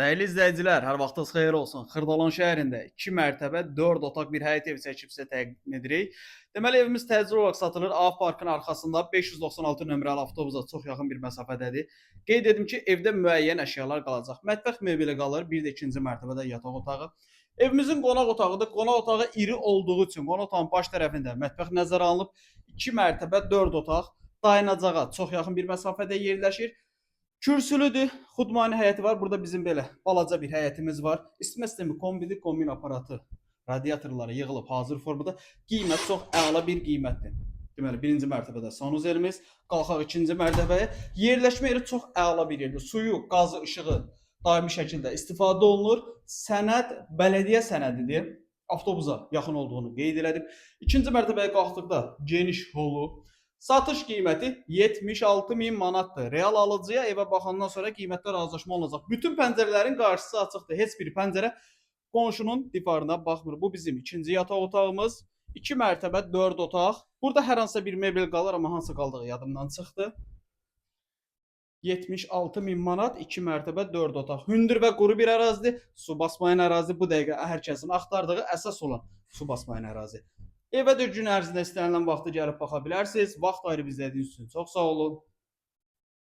Dəyərli izləyicilər, hər vaxtınız xeyir olsun. Xırdalan şəhərində 2 mərtəbə 4 otaq bir həyət evi çəkib sizə təqdim edirik. Deməli evimiz təcili olaraq satılır. A parkın arxasında 596 nömrəli avtobusa çox yaxın bir məsafədədir. Qeyd edim ki, evdə müəyyən əşyalar qalacaq. Mətbəx mebeli qalır, bir də ikinci mərtəbədə yataq otağı. Evimizin qonaq otağıdır. Qonaq otağı iri olduğu üçün qonaq otağının baş tərəfində mətbəx nəzərə alınıb. 2 mərtəbə 4 otaq dayanacağa çox yaxın bir məsafədə yerləşir. Kürsülüdür, xudmani həyəti var. Burada bizim belə balaca bir həyətimiz var. İsitmə sistemi kombidir, kombin aparatı, radiatorları yığılıb hazır formada. Qiymət çox əla bir qiymətdir. Deməli, birinci mərtəbədə sanuzelimiz, qalxaq ikinci mərtəbəyə. Yerləşmə yeri çox əla bir yerdir. Suyu, qazı, işığı daimi şəkildə istifadə olunur. Sənəd bələdiyyə sənədidir. Avtobusa yaxın olduğunu qeyd elədim. İkinci mərtəbəyə qalxdıqda geniş holu, satış qiyməti 76 min manatdır. Real alıcıya evə baxandan sonra qiymətdə razılaşma olunacaq. Bütün pəncərələrin qarşısı açıqdır. Heç bir pəncərə qonşunun divarına baxmır. Bu bizim ikinci yataq otağımız. 2 mərtəbə 4 otaq. Burada hər hansısa bir mebel qalır, amma hansı qaldığı yadımdan çıxdı. 76 min manat 2 mərtəbə 4 otaq. Hündür və quru bir ərazidir. Su basmayan ərazi bu dəqiqə hər kəsin axtardığı əsas olan su basmayan ərazi. Evə də gün ərzində istənilən vaxtda gəlib baxa bilərsiniz. Vaxt ayırıb izlədiyiniz üçün çox sağ olun.